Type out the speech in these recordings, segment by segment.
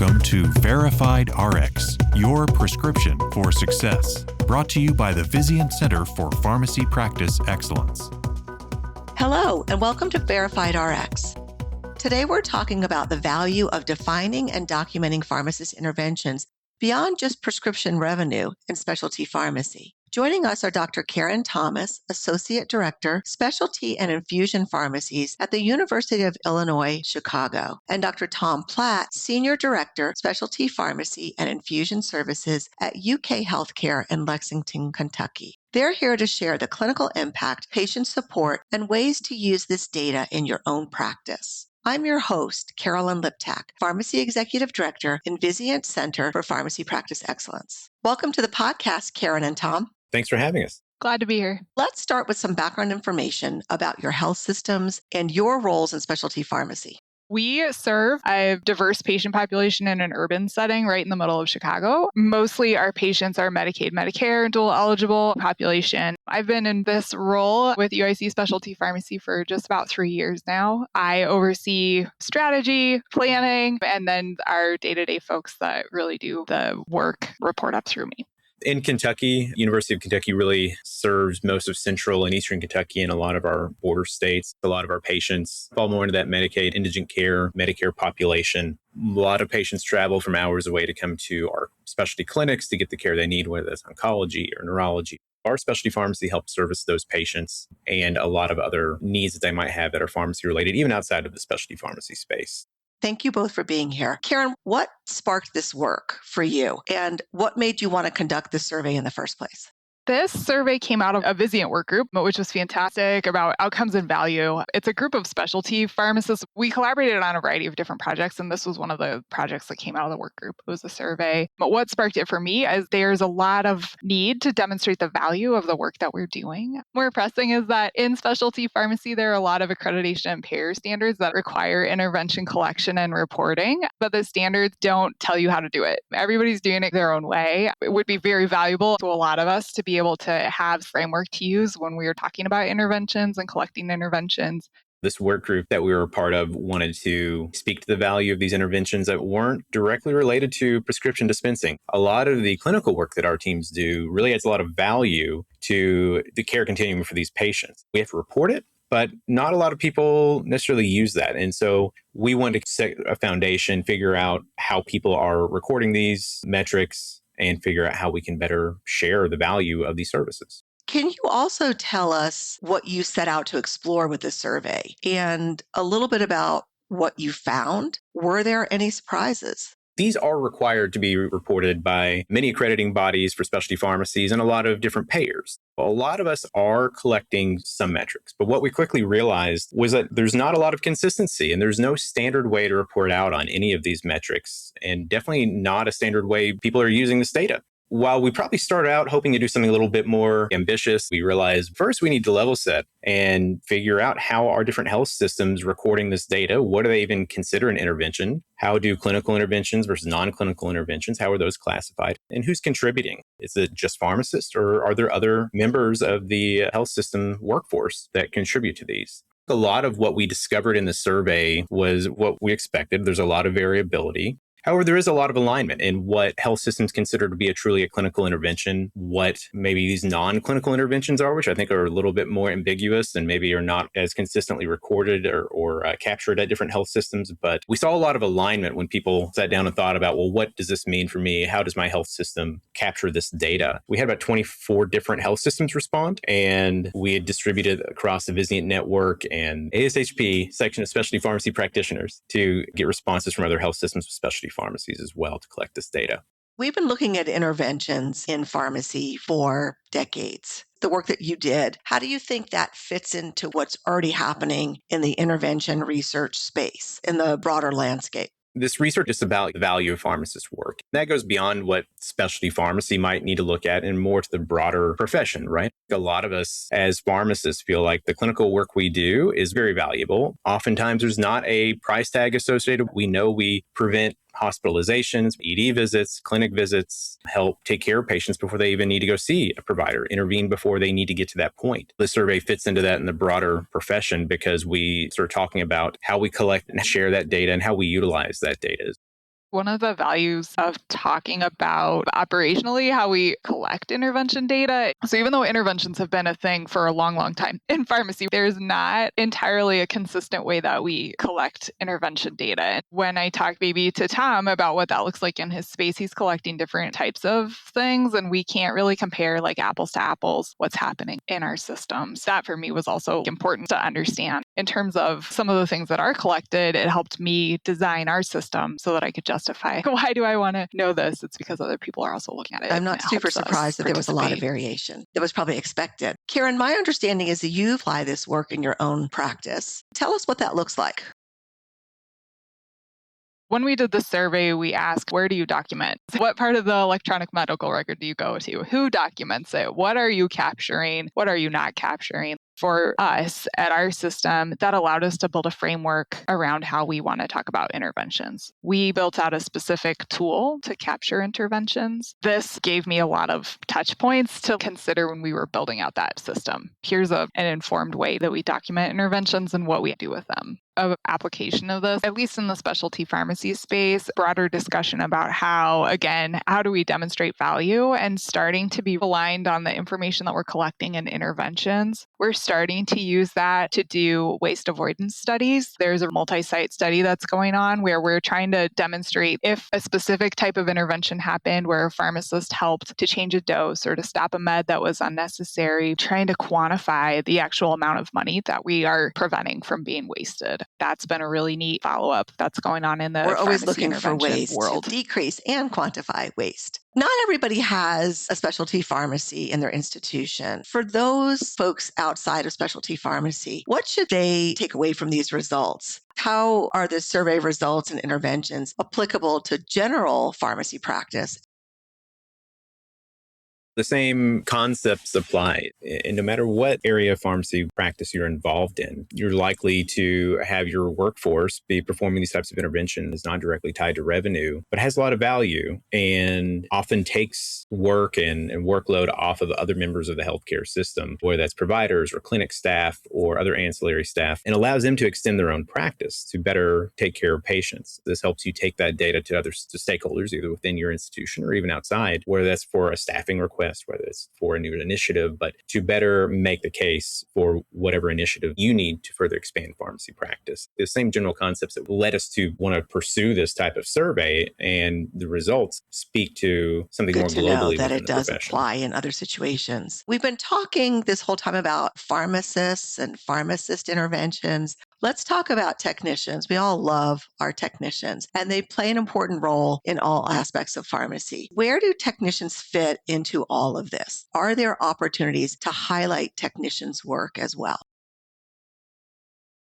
Welcome to Verified RX, your prescription for success. Brought to you by the Vizient Center for Pharmacy Practice Excellence. Hello, and welcome to Verified RX. Today, we're talking about the value of defining and documenting pharmacist interventions beyond just prescription revenue in specialty pharmacy. Joining us are Dr. Karen Thomas, Associate Director, Specialty and Infusion Pharmacies at the University of Illinois, Chicago, and Dr. Thom Platt, Senior Director, Specialty Pharmacy and Infusion Services at UK Healthcare in Lexington, Kentucky. They're here to share the clinical impact, patient support, and ways to use this data in your own practice. I'm your host, Carolyn Liptak, Pharmacy Executive Director in Vizient Center for Pharmacy Practice Excellence. Welcome to the podcast, Karen and Thom. Thanks for having us. Glad to be here. Let's start with some background information about your health systems and your roles in specialty pharmacy. We serve a diverse patient population in an urban setting right in the middle of Chicago. Mostly our patients are Medicaid, Medicare, dual eligible population. I've been in this role with UIC Specialty Pharmacy for just about 3 years now. I oversee strategy, planning, and then our day-to-day folks that really do the work report up through me. In Kentucky, University of Kentucky really serves most of central and eastern Kentucky and a lot of our border states. A lot of our patients fall more into that Medicaid, indigent care, Medicare population. A lot of patients travel from hours away to come to our specialty clinics to get the care they need, whether that's oncology or neurology. Our specialty pharmacy helps service those patients and a lot of other needs that they might have that are pharmacy related, even outside of the specialty pharmacy space. Thank you both for being here. Karen, what sparked this work for you, and what made you want to conduct this survey in the first place? This survey came out of a Vizient work group, which was fantastic, about outcomes and value. It's a group of specialty pharmacists. We collaborated on a variety of different projects, and this was one of the projects that came out of the work group. It was a survey. But what sparked it for me is there's a lot of need to demonstrate the value of the work that we're doing. More pressing is that in specialty pharmacy, there are a lot of accreditation and payer standards that require intervention collection and reporting, but the standards don't tell you how to do it. Everybody's doing it their own way. It would be very valuable to a lot of us to be able to have framework to use when we are talking about interventions and collecting interventions. This work group that we were a part of wanted to speak to the value of these interventions that weren't directly related to prescription dispensing. A lot of the clinical work that our teams do really adds a lot of value to the care continuum for these patients. We have to report it, but not a lot of people necessarily use that. And so we wanted to set a foundation, figure out how people are recording these metrics, and figure out how we can better share the value of these services. Can you also tell us what you set out to explore with the survey and a little bit about what you found? Were there any surprises? These are required to be reported by many accrediting bodies for specialty pharmacies and a lot of different payers. A lot of us are collecting some metrics, but what we quickly realized was that there's not a lot of consistency and there's no standard way to report out on any of these metrics, and definitely not a standard way people are using this data. While we probably started out hoping to do something a little bit more ambitious, we realized first we need to level set and figure out how are different health systems recording this data. What do they even consider an intervention? How do clinical interventions versus non-clinical interventions, how are those classified? And who's contributing? Is it just pharmacists, or are there other members of the health system workforce that contribute to these? A lot of what we discovered in the survey was what we expected. There's a lot of variability. However, there is a lot of alignment in what health systems consider to be a truly a clinical intervention, what maybe these non-clinical interventions are, which I think are a little bit more ambiguous and maybe are not as consistently recorded or captured at different health systems. But we saw a lot of alignment when people sat down and thought about, well, what does this mean for me? How does my health system capture this data? We had about 24 different health systems respond, and we had distributed across the Vizient network and ASHP, section of specialty pharmacy practitioners, to get responses from other health systems with specialty pharmacies as well to collect this data. We've been looking at interventions in pharmacy for decades. The work that you did, how do you think that fits into what's already happening in the intervention research space, in the broader landscape? This research is about the value of pharmacist work. That goes beyond what specialty pharmacy might need to look at and more to the broader profession, right? A lot of us as pharmacists feel like the clinical work we do is very valuable. Oftentimes there's not a price tag associated. We know we prevent hospitalizations, ED visits, clinic visits, help take care of patients before they even need to go see a provider, intervene before they need to get to that point. The survey fits into that in the broader profession because we start talking about how we collect and share that data and how we utilize that data. One of the values of talking about operationally how we collect intervention data. So even though interventions have been a thing for a long, long time in pharmacy, there's not entirely a consistent way that we collect intervention data. And when I talk maybe to Thom about what that looks like in his space, he's collecting different types of things, and we can't really compare like apples to apples what's happening in our systems. That for me was also important to understand. In terms of some of the things that are collected, it helped me design our system so that I could justify why do I want to know this? It's because other people are also looking at it. I'm not super surprised that there was a lot of variation. That was probably expected. Karen, my understanding is that you apply this work in your own practice. Tell us what that looks like. When we did the survey, we asked, where do you document? What part of the electronic medical record do you go to? Who documents it? What are you capturing? What are you not capturing? For us at our system, that allowed us to build a framework around how we want to talk about interventions. We built out a specific tool to capture interventions. This gave me a lot of touch points to consider when we were building out that system. Here's an informed way that we document interventions and what we do with them. Of application of this, at least in the specialty pharmacy space, broader discussion about how do we demonstrate value and starting to be aligned on the information that we're collecting in interventions. We're starting to use that to do waste avoidance studies. There's a multi-site study that's going on where we're trying to demonstrate if a specific type of intervention happened where a pharmacist helped to change a dose or to stop a med that was unnecessary, trying to quantify the actual amount of money that we are preventing from being wasted. That's been a really neat follow-up that's going on in the We're always pharmacy looking for ways world. to decrease and quantify waste. Not everybody has a specialty pharmacy in their institution. For those folks outside of specialty pharmacy, what should they take away from these results? How are the survey results and interventions applicable to general pharmacy practice? The same concepts apply. And no matter what area of pharmacy practice you're involved in, you're likely to have your workforce be performing these types of interventions not directly tied to revenue, but has a lot of value and often takes work and workload off of other members of the healthcare system, whether that's providers or clinic staff or other ancillary staff, and allows them to extend their own practice to better take care of patients. This helps you take that data to other stakeholders, either within your institution or even outside, whether that's for a staffing request, whether it's for a new initiative, but to better make the case for whatever initiative you need to further expand pharmacy practice. The same general concepts that led us to want to pursue this type of survey, and the results speak to something more globally. Good to know that it does apply in other situations. We've been talking this whole time about pharmacists and pharmacist interventions. Let's talk about technicians. We all love our technicians, and they play an important role in all aspects of pharmacy. Where do technicians fit into all of this? Are there opportunities to highlight technicians' work as well?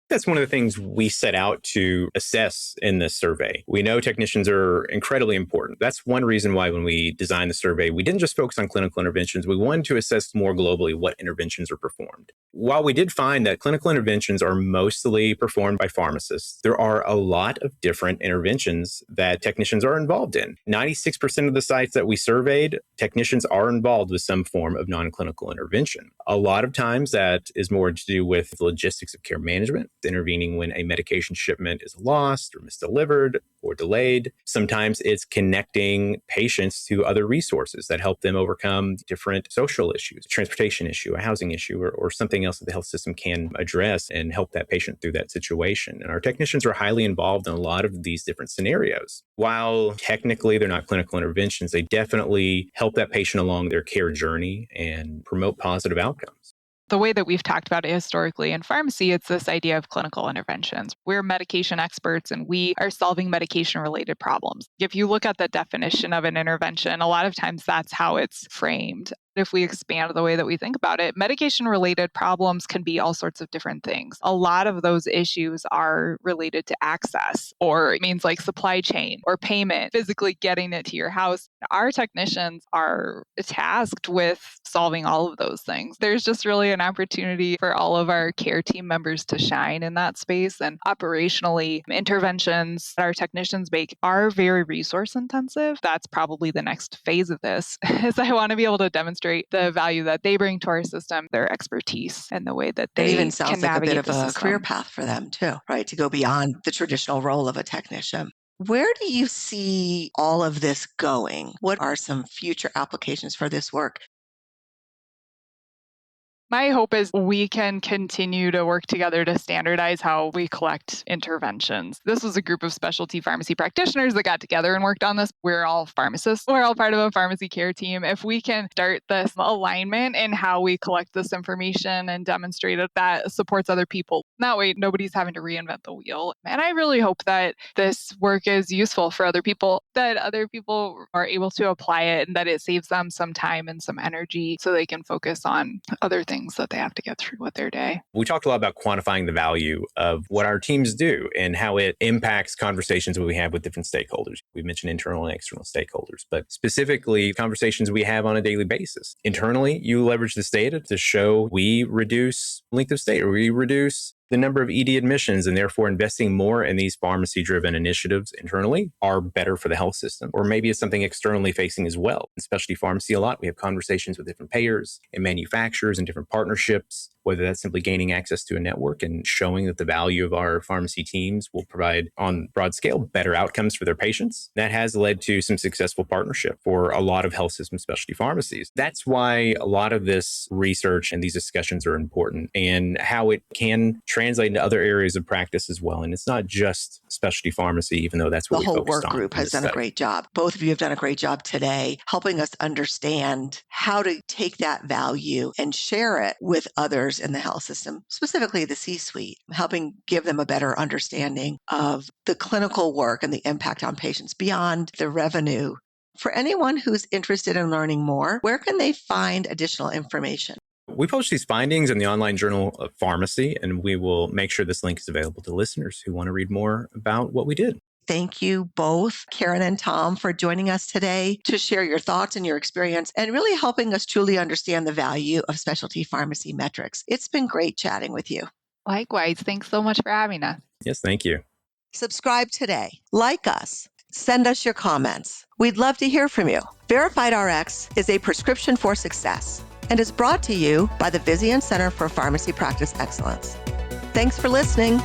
That's one of the things we set out to assess in this survey. We know technicians are incredibly important. That's one reason why when we designed the survey, we didn't just focus on clinical interventions. We wanted to assess more globally what interventions are performed. While we did find that clinical interventions are mostly performed by pharmacists, there are a lot of different interventions that technicians are involved in. 96% of the sites that we surveyed, technicians are involved with some form of non-clinical intervention. A lot of times that is more to do with the logistics of care management, intervening when a medication shipment is lost or misdelivered or delayed. Sometimes it's connecting patients to other resources that help them overcome different social issues, transportation issue, a housing issue, or something else that the health system can address and help that patient through that situation. And our technicians are highly involved in a lot of these different scenarios. While technically they're not clinical interventions, they definitely help that patient along their care journey and promote positive outcomes. The way that we've talked about it historically in pharmacy, it's this idea of clinical interventions. We're medication experts and we are solving medication-related problems. If you look at the definition of an intervention, a lot of times that's how it's framed. If we expand the way that we think about it, medication-related problems can be all sorts of different things. A lot of those issues are related to access, or it means like supply chain or payment, physically getting it to your house. Our technicians are tasked with solving all of those things. There's just really an opportunity for all of our care team members to shine in that space. And operationally, interventions that our technicians make are very resource intensive. That's probably the next phase of this, is I want to be able to demonstrate the value that they bring to our system, their expertise, and the way that they It even sounds can like a bit navigate of the a system. career path for them too, right? To go beyond the traditional role of a technician. Where do you see all of this going? What are some future applications for this work? My hope is we can continue to work together to standardize how we collect interventions. This was a group of specialty pharmacy practitioners that got together and worked on this. We're all pharmacists. We're all part of a pharmacy care team. If we can start this alignment in how we collect this information and demonstrate it, that supports other people. That way, nobody's having to reinvent the wheel. And I really hope that this work is useful for other people, that other people are able to apply it, and that it saves them some time and some energy so they can focus on other things that they have to get through with their day. We talked a lot about quantifying the value of what our teams do and how it impacts conversations that we have with different stakeholders. We mentioned internal and external stakeholders, but specifically conversations we have on a daily basis. Internally, you leverage this data to show we reduce length of stay, or we reduce the number of ED admissions, and therefore investing more in these pharmacy-driven initiatives internally are better for the health system. Or maybe it's something externally facing as well. In specialty pharmacy, a lot, we have conversations with different payers and manufacturers and different partnerships, whether that's simply gaining access to a network and showing that the value of our pharmacy teams will provide on broad scale better outcomes for their patients. That has led to some successful partnership for a lot of health system specialty pharmacies. That's why a lot of this research and these discussions are important, and how it can translate into other areas of practice as well. And it's not just specialty pharmacy, even though that's what we focused on. The whole work group has done a great job. Both of you have done a great job today, helping us understand how to take that value and share it with others in the health system, specifically the C-suite, helping give them a better understanding of the clinical work and the impact on patients beyond the revenue. For anyone who's interested in learning more, where can they find additional information? We publish these findings in the online journal of Pharmacy, and we will make sure this link is available to listeners who want to read more about what we did. Thank you both, Karen and Thom, for joining us today to share your thoughts and your experience and really helping us truly understand the value of specialty pharmacy metrics. It's been great chatting with you. Likewise. Thanks so much for having us. Yes, thank you. Subscribe today. Like us. Send us your comments. We'd love to hear from you. Verified RX is a prescription for success and is brought to you by the Vizient Center for Pharmacy Practice Excellence. Thanks for listening.